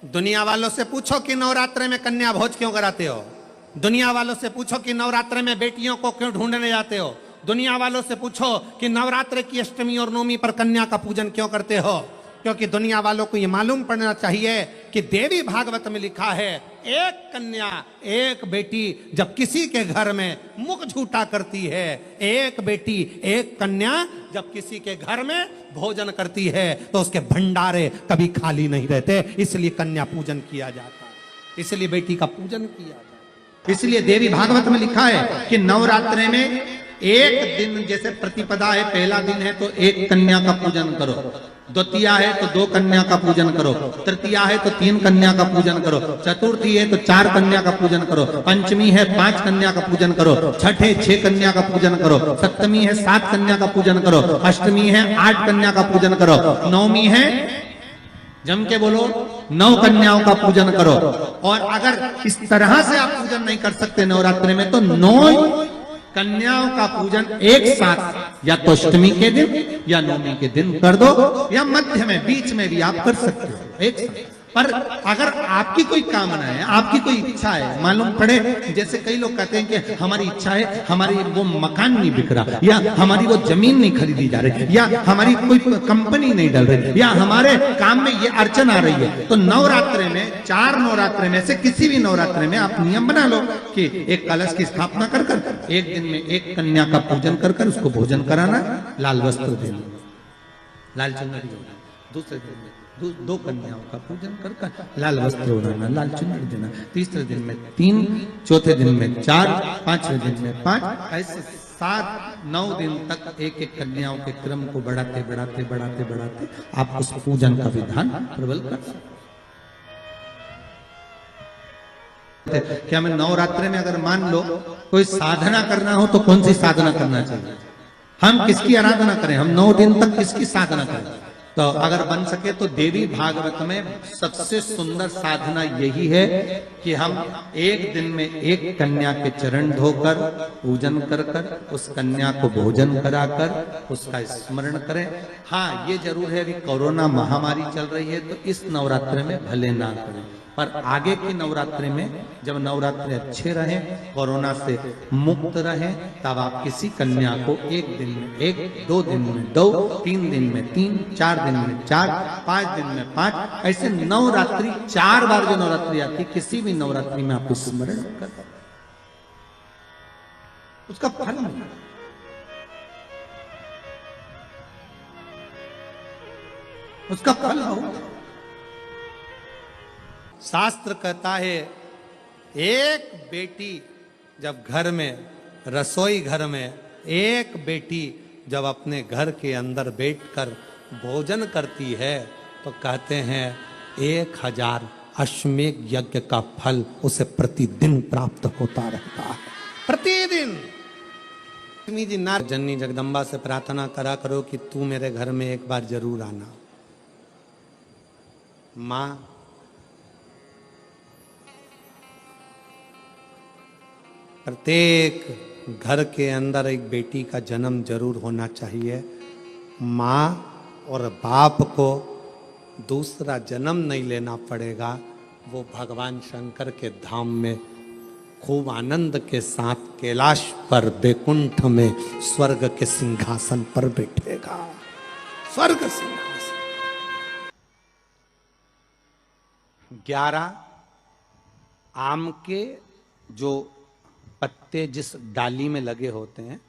दुनिया वालों से पूछो कि नवरात्रे में कन्या भोज क्यों कराते हो। दुनिया वालों से पूछो कि नवरात्रे में बेटियों को क्यों ढूंढने जाते हो। दुनिया वालों से पूछो कि नवरात्रे की अष्टमी और नवमी पर कन्या का पूजन क्यों करते हो। क्योंकि दुनिया वालों को यह मालूम पड़ना चाहिए कि देवी भागवत में लिखा है, एक कन्या एक बेटी जब किसी के घर में मुख झूठा करती है, एक बेटी एक कन्या जब किसी के घर में भोजन करती है तो उसके भंडारे कभी खाली नहीं रहते। इसलिए कन्या पूजन किया जाता है, इसलिए बेटी का पूजन किया जाता है। इसलिए देवी भागवत में लिखा है कि नवरात्रे में एक दिन, जैसे प्रतिपदा है, पहला दिन है तो एक कन्या का पूजन करो, द्वितीया है तो 2 कन्या का पूजन करो, तृतीया है तो 3 कन्या का पूजन करो, चतुर्थी है तो 4 कन्या का पूजन करो, पंचमी है 5 कन्या का पूजन करो, छठ है 6 कन्या का पूजन करो, सप्तमी है 7 कन्या का पूजन करो, अष्टमी है 8 कन्या का पूजन करो, नवमी है, जम के बोलो, 9 कन्याओं का पूजन करो। और अगर इस तरह से आप पूजन नहीं कर सकते नवरात्रि में तो 9 कन्याओं का पूजन एक साथ या तो अष्टमी के दिन या नवमी के दिन कर दो, या मध्य में बीच में भी आप कर सकते हो एक साथ। पर अगर आपकी कोई कामना है, आपकी कोई इच्छा है, मालूम पड़े, जैसे कई लोग कहते हैं कि हमारी इच्छा है, हमारी वो मकान नहीं बिक रहा, या हमारी वो जमीन नहीं खरीदी जा रही, या हमारी कोई कंपनी नहीं डल रही, या हमारे काम में ये अड़चन आ रही है, तो नवरात्रे में 4 नवरात्रे में से किसी भी नवरात्रे में आप नियम बना लो कि एक कलश की स्थापना कर कर एक दिन में एक कन्या का पूजन कर कर उसको भोजन कराना, लाल वस्त्र देना, लाल चुनरी देना, दूसरे दिन में 2 कन्याओं का पूजन कर कर लाल वस्त्र ओढ़ाना, लाल चुनरी देना, तीसरे दिन में 3, चौथे दिन में 4, 5वें दिन में 5, ऐसे 7-9 दिन तक एक एक कन्याओं के क्रम को बढ़ाते बढ़ाते बढ़ाते बढ़ाते आप उस पूजन का विधान प्रबल कर सकते। क्या मैं नवरात्रि में अगर मान लो कोई साधना करना हो तो कौन सी साधना करना चाहिए? हम किसकी आराधना करें? हम 9 दिन तक किसकी साधना करें? तो अगर बन सके तो देवी भागवत में सबसे सुंदर साधना यही है कि हम एक दिन में एक कन्या के चरण धोकर पूजन कर कर उस कन्या को भोजन कराकर उसका स्मरण करें। हाँ, ये जरूर है अभी कोरोना महामारी चल रही है तो इस नवरात्रि में भले ना करें, पर आगे की नवरात्रि में जब नवरात्रि अच्छे रहें, कोरोना से मुक्त रहें, तब आप किसी कन्या को एक दिन में 1, 2 दिन में 2, 3 दिन में 3, 4 दिन में 4, 5 दिन में 5, ऐसे नवरात्रि 4 बार जो नवरात्रि आती, किसी भी नवरात्रि में आप स्मरण कर उसका फल मिलेगा। उसका फल होगा। शास्त्र कहता है एक बेटी जब घर में, रसोई घर में एक बेटी जब अपने घर के अंदर बैठकर भोजन करती है तो कहते हैं 1000 अश्वमेध यज्ञ का फल उसे प्रतिदिन प्राप्त होता रहता है, प्रतिदिन। लक्ष्मी जी नार जननी जगदम्बा से प्रार्थना करा करो कि तू मेरे घर में एक बार जरूर आना। माँ प्रत्येक घर के अंदर एक बेटी का जन्म जरूर होना चाहिए। माँ और बाप को दूसरा जन्म नहीं लेना पड़ेगा, वो भगवान शंकर के धाम में खूब आनंद के साथ कैलाश पर बैकुंठ में स्वर्ग के सिंहासन पर बैठेगा। स्वर्ग सिंहासन। 11 आम के जो पत्ते जिस डाली में लगे होते हैं,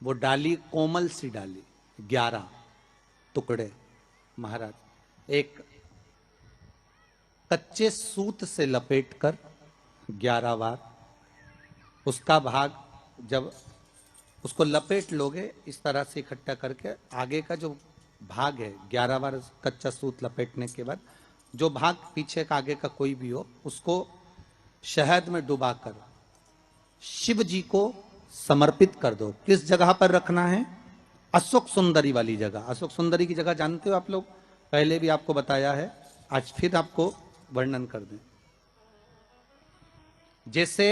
वो डाली कोमल सी डाली, 11 टुकड़े महाराज एक कच्चे सूत से लपेटकर 11 बार उसका भाग, जब उसको लपेट लोगे इस तरह से इकट्ठा करके, आगे का जो भाग है 11 बार कच्चा सूत लपेटने के बाद जो भाग पीछे का आगे का कोई भी हो उसको शहद में डुबाकर शिव जी को समर्पित कर दो। किस जगह पर रखना है? अशोक सुंदरी वाली जगह। अशोक सुंदरी की जगह जानते हो आप लोग, पहले भी आपको बताया है, आज फिर आपको वर्णन कर दें। जैसे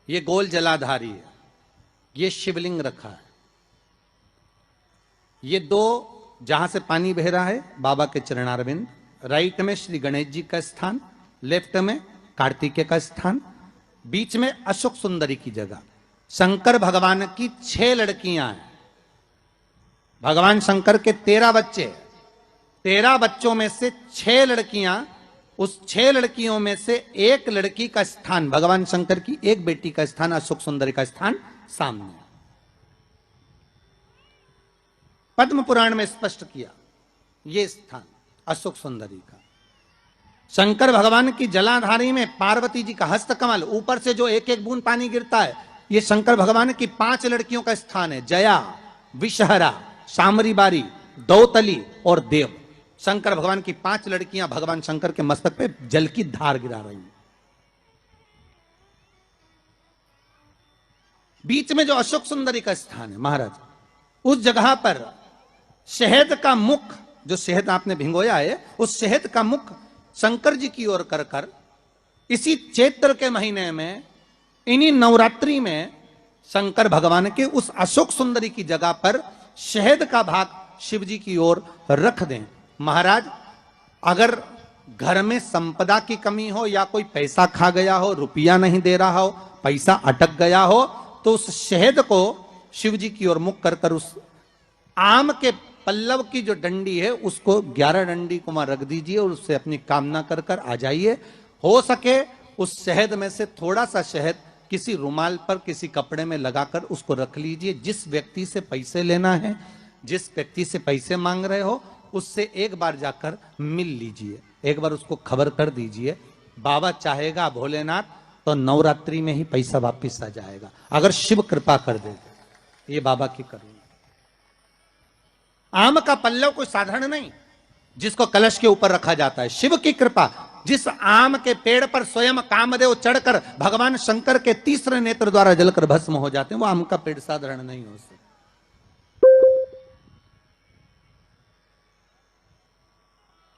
ये गोल जलाधारी है, ये शिवलिंग रखा है, ये 2 जहां से पानी बह रहा है बाबा के चरणारविंद, राइट में श्री गणेश जी का स्थान, लेफ्ट में कार्तिकेय का स्थान, बीच में अशोक सुंदरी की जगह। शंकर भगवान की 6 लड़कियां हैं। भगवान शंकर के 13 बच्चे, 13 बच्चों में से 6 लड़कियां, उस 6 लड़कियों में से एक लड़की का स्थान, भगवान शंकर की एक बेटी का स्थान, अशोक सुंदरी का स्थान सामने। पद्म पुराण में स्पष्ट किया ये स्थान अशोक सुंदरी का। शंकर भगवान की जलाधारी में पार्वती जी का हस्तकमल, ऊपर से जो एक एक बूंद पानी गिरता है, ये शंकर भगवान की 5 लड़कियों का स्थान है। जया, विषहरा, सामरी बारी, दौतली और देव। शंकर भगवान की 5 लड़कियां भगवान शंकर के मस्तक पे जल की धार गिरा रही हैं। बीच में जो अशोक सुंदरी का स्थान है महाराज, उस जगह पर शहद का मुख, जो शहद आपने भिंगोया है, उस शहद का मुख शंकर जी की ओर कर कर इसी चैत्र के महीने में, इन्हीं नवरात्रि में शंकर भगवान के उस अशोक सुंदरी की जगह पर शहद का भाग शिव जी की ओर रख दें। महाराज, अगर घर में संपदा की कमी हो या कोई पैसा खा गया हो, रुपया नहीं दे रहा हो, पैसा अटक गया हो, तो उस शहद को शिव जी की ओर मुख कर कर उस आम के पल्लव की जो डंडी है उसको 11 डंडी को वहां रख दीजिए और उससे अपनी कामना कर कर आ जाइए। हो सके उस शहद में से थोड़ा सा शहद किसी रुमाल पर, किसी कपड़े में लगाकर उसको रख लीजिए। जिस व्यक्ति से पैसे लेना है, जिस व्यक्ति से पैसे मांग रहे हो, उससे एक बार जाकर मिल लीजिए, एक बार उसको खबर कर दीजिए। बाबा चाहेगा भोलेनाथ तो नवरात्रि में ही पैसा वापिस आ जाएगा, अगर शिव कृपा कर दे। ये बाबा की करुणा। आम का पल्लव कोई साधारण नहीं जिसको कलश के ऊपर रखा जाता है, शिव की कृपा। जिस आम के पेड़ पर स्वयं कामदेव चढ़कर भगवान शंकर के तीसरे नेत्र द्वारा जलकर भस्म हो जाते हैं, वो आम का पेड़ साधारण नहीं हो सकता।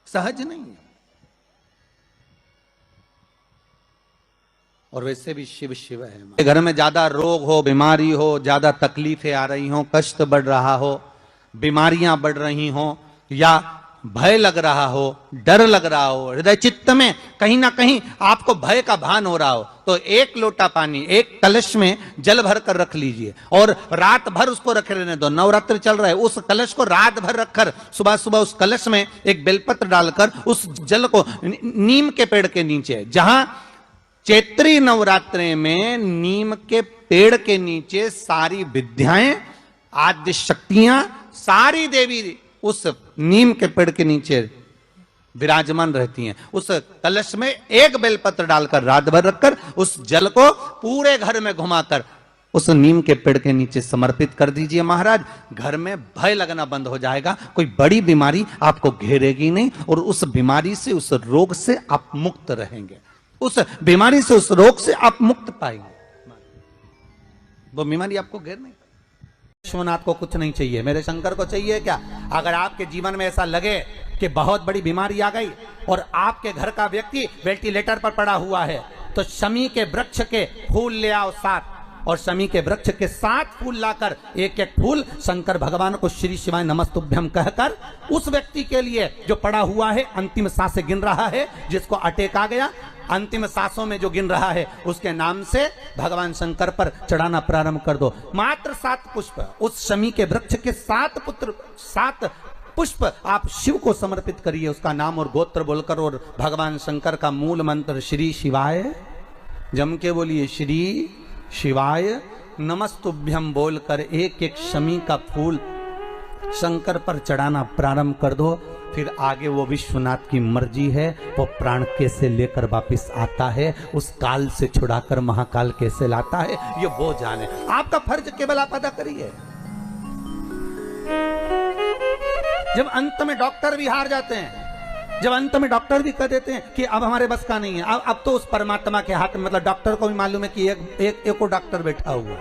सहज नहीं है। और वैसे भी शिव शिव है। घर में ज्यादा रोग हो, बीमारी हो, ज्यादा तकलीफें आ रही हो, कष्ट बढ़ रहा हो, बीमारियां बढ़ रही हो, या भय लग रहा हो, डर लग रहा हो, हृदय चित्त में कहीं ना कहीं आपको भय का भान हो रहा हो, तो एक लोटा पानी, एक कलश में जल भर कर रख लीजिए और रात भर उसको रखे रहने दो। नवरात्रि चल रहा है, उस कलश को रात भर रखकर सुबह सुबह उस कलश में एक बेलपत्र डालकर उस जल को नीम के पेड़ के नीचे, जहां चैत्री नवरात्रि में नीम के पेड़ के नीचे सारी विद्याएं, आद्य शक्तियां, सारी देवी उस नीम के पेड़ के नीचे विराजमान रहती हैं। उस कलश में एक बेलपत्र डालकर रात भर रखकर उस जल को पूरे घर में घुमाकर उस नीम के पेड़ के नीचे समर्पित कर दीजिए। महाराज, घर में भय लगना बंद हो जाएगा, कोई बड़ी बीमारी आपको घेरेगी नहीं और उस बीमारी से, उस रोग से आप मुक्त रहेंगे। उस बीमारी से, उस रोग से आप मुक्त पाएंगे। वो बीमारी आपको घेर नहीं। विश्वनाथ को कुछ नहीं चाहिए, मेरे शंकर को चाहिए क्या? अगर आपके जीवन में ऐसा लगे कि बहुत बड़ी बीमारी आ गई और आपके घर का व्यक्ति वेंटिलेटर पर पड़ा हुआ है, तो शमी के वृक्ष के फूल ले आओ 7, और शमी के वृक्ष के 7 फूल लाकर एक एक फूल शंकर भगवान को श्री शिवाय नमस्तुभ्यम कहकर उस व्यक्ति के लिए जो पड़ा हुआ है, अंतिम सांसें गिन रहा है, जिसको अटैक आ गया, अंतिम सांसों में जो गिन रहा है, उसके नाम से भगवान शंकर पर चढ़ाना प्रारंभ कर दो। मात्र 7 पुष्प, उस शमी के वृक्ष के 7 पुष्प आप शिव को समर्पित करिए, उसका नाम और गोत्र बोलकर, और भगवान शंकर का मूल मंत्र श्री शिवाय, जम के बोलिए श्री शिवाय नमस्तुभ्यम बोलकर एक एक शमी का फूल शंकर पर चढ़ाना प्रारंभ कर दो। फिर आगे वो विश्वनाथ की मर्जी है, वो प्राण कैसे लेकर वापिस आता है, उस काल से छुड़ाकर महाकाल कैसे लाता है, ये वो जाने। आपका फर्ज केवल आप अदा करिए। जब अंत में डॉक्टर भी हार जाते हैं, जब अंत में डॉक्टर भी कह देते हैं कि अब हमारे बस का नहीं है, अब तो उस परमात्मा के हाथ में, मतलब डॉक्टर को भी मालूम है कि एक और डॉक्टर बैठा हुआ,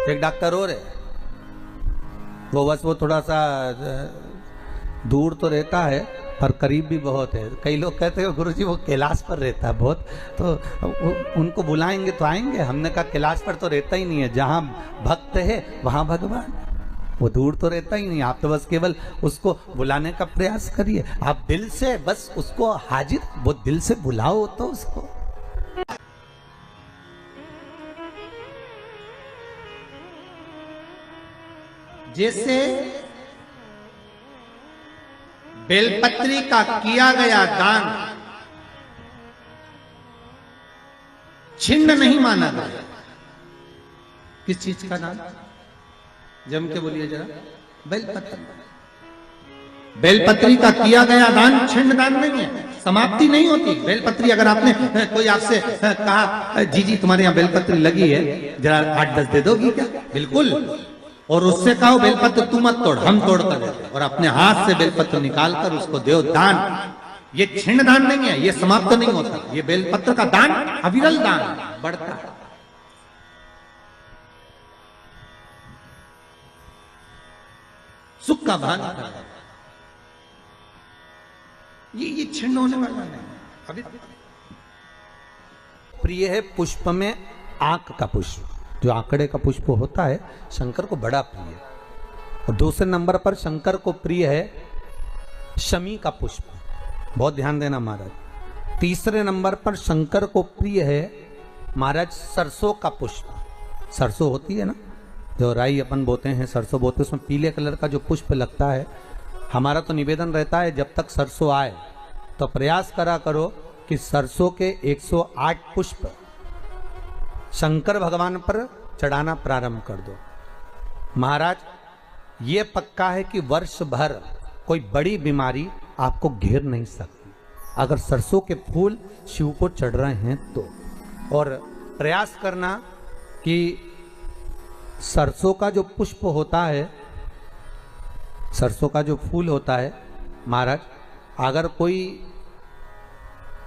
एक डॉक्टर और है, वो बस वो थोड़ा सा दूर तो रहता है पर करीब भी बहुत है। कई लोग कहते हैं गुरुजी वो कैलाश पर रहता है बहुत, तो उनको बुलाएंगे तो आएंगे। हमने कहा कैलाश पर तो रहता ही नहीं है, जहां भक्त है वहां भगवान। वो दूर तो रहता ही नहीं, आप तो बस केवल उसको बुलाने का प्रयास करिए। आप दिल से बस उसको हाजिर, वो दिल से बुलाओ तो उसको। जैसे बेलपत्री का किया गया दान छिन्न नहीं माना गया। किस चीज का दान? जम के बोलिए जरा। बेलपत्री। बेलपत्री का किया गया दान छिन्न दान नहीं है, समाप्ति नहीं होती। बेलपत्री अगर आपने कोई आपसे कहा जी जी तुम्हारे यहाँ बेलपत्री लगी है, जरा 8-10 दे दोगी क्या? बिल्कुल। और उससे कहो बेलपत्र तू मत तोड़, हम तोड़ कर देते, और अपने हाथ से बेलपत्र निकाल कर उसको दो दान। ये छिन्न दान नहीं है, ये समाप्त नहीं होता। ये बेलपत्र का दान अविरल दान बढ़ता है। सुख का भान करना, ये छिन्न होने वाला नहीं। अभी प्रिय है पुष्प में आंक का पुष्प, जो आंकड़े का पुष्प होता है शंकर को बड़ा प्रिय है। और दूसरे नंबर पर शंकर को प्रिय है शमी का पुष्प, बहुत ध्यान देना महाराज। तीसरे नंबर पर शंकर को प्रिय है महाराज सरसों का पुष्प। सरसों होती है ना, जो राई अपन बोते हैं, सरसों बोते हैं, उसमें पीले कलर का जो पुष्प लगता है। हमारा तो निवेदन रहता है जब तक सरसों आए तो प्रयास करा करो कि सरसों के 108 पुष्प शंकर भगवान पर चढ़ाना प्रारंभ कर दो। महाराज ये पक्का है कि वर्ष भर कोई बड़ी बीमारी आपको घेर नहीं सकती अगर सरसों के फूल शिव को चढ़ रहे हैं तो। और प्रयास करना कि सरसों का जो पुष्प होता है, सरसों का जो फूल होता है महाराज, अगर कोई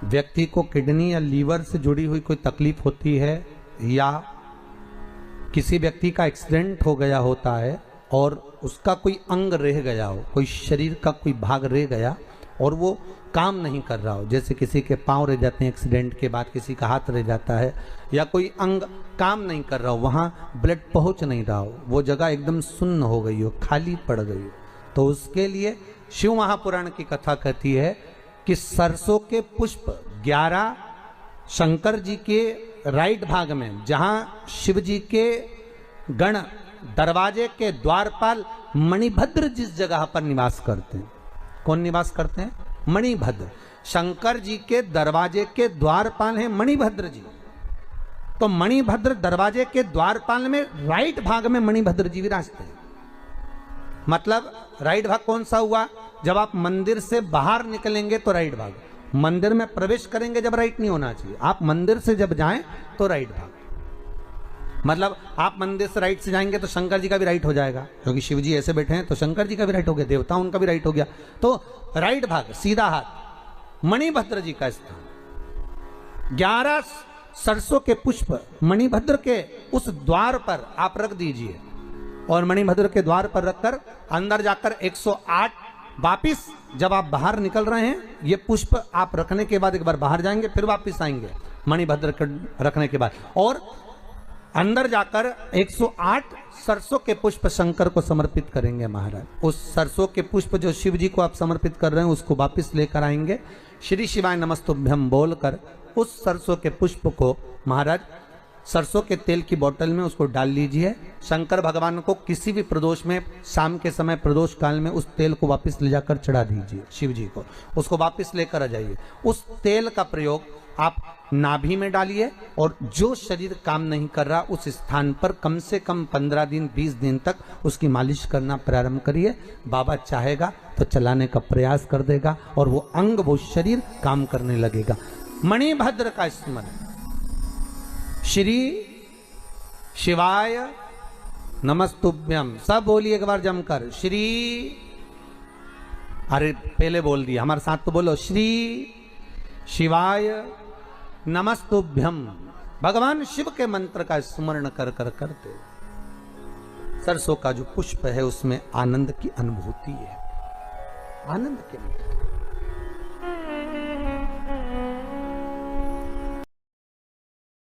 व्यक्ति को किडनी या लीवर से जुड़ी हुई कोई तकलीफ होती है, या किसी व्यक्ति का एक्सीडेंट हो गया होता है और उसका कोई अंग रह गया हो, कोई शरीर का कोई भाग रह गया और वो काम नहीं कर रहा हो, जैसे किसी के पांव रह जाते हैं एक्सीडेंट के बाद, किसी का हाथ रह जाता है, या कोई अंग काम नहीं कर रहा हो, वहाँ ब्लड पहुँच नहीं रहा हो, वो जगह एकदम सुन्न हो गई हो, खाली पड़ गई हो, तो उसके लिए शिव महापुराण की कथा कहती है कि सरसों के पुष्प 11 शंकर जी के राइट भाग में, जहाँ शिव जी के गण दरवाजे के द्वारपाल मणिभद्र जिस जगह पर निवास करते हैं, कौन निवास करते हैं? मणिभद्र। शंकर जी के दरवाजे के द्वारपाल हैं मणिभद्र जी। तो मणिभद्र दरवाजे के द्वारपाल में राइट भाग में मणिभद्र जी विराजते हैं। मतलब राइट भाग कौन सा हुआ? जब आप मंदिर से बाहर निकलेंगे तो राइट भाग, मंदिर में प्रवेश करेंगे जब राइट नहीं होना चाहिए, आप मंदिर से जब जाएं तो राइट भाग। मतलब आप मंदिर से राइट से जाएंगे तो शंकर जी का भी राइट हो जाएगा, क्योंकि शिव जी ऐसे बैठे हैं तो शंकर जी का भी राइट हो गया, देवता उनका भी राइट हो गया, तो राइट भाग सीधा हाथ मणिभद्र जी का स्थान। 11 सरसों के पुष्प मणिभद्र के उस द्वार पर आप रख दीजिए, और मणिभद्र के द्वार पर रखकर अंदर जाकर 108 वापिस जब आप बाहर निकल रहे हैं, ये पुष्प आप रखने के बाद एक बार बाहर जाएंगे, फिर वापिस आएंगे मणिभद्र के रखने के बाद, और अंदर जाकर 108 सरसों के पुष्प शंकर को समर्पित करेंगे महाराज। उस सरसों के पुष्प जो शिव जी को आप समर्पित कर रहे हैं उसको वापिस लेकर आएंगे, श्री शिवाय नमस्तुभ्यम बोलकर उस सरसों के पुष्प को महाराज सरसों के तेल की बोतल में उसको डाल लीजिए। शंकर भगवान को किसी भी प्रदोष में, शाम के समय प्रदोष काल में उस तेल को वापस ले जाकर चढ़ा दीजिए शिव जी को, उसको वापस लेकर आ जाइए। उस तेल का प्रयोग आप नाभि में डालिए, और जो शरीर काम नहीं कर रहा उस स्थान पर कम से कम 15 दिन 20 दिन तक उसकी मालिश करना प्रारंभ करिए। बाबा चाहेगा तो चलाने का प्रयास कर देगा और वो अंग, वो शरीर काम करने लगेगा। मणिभद्र का स्मरण, श्री शिवाय नमस्तुभ्यम, सब बोलिए एक बार जमकर, श्री, अरे पहले बोल दिया, हमारे साथ तो बोलो, श्री शिवाय नमस्तुभ्यम। भगवान शिव के मंत्र का स्मरण कर कर करते सरसों का जो पुष्प है उसमें आनंद की अनुभूति है, आनंद के लिए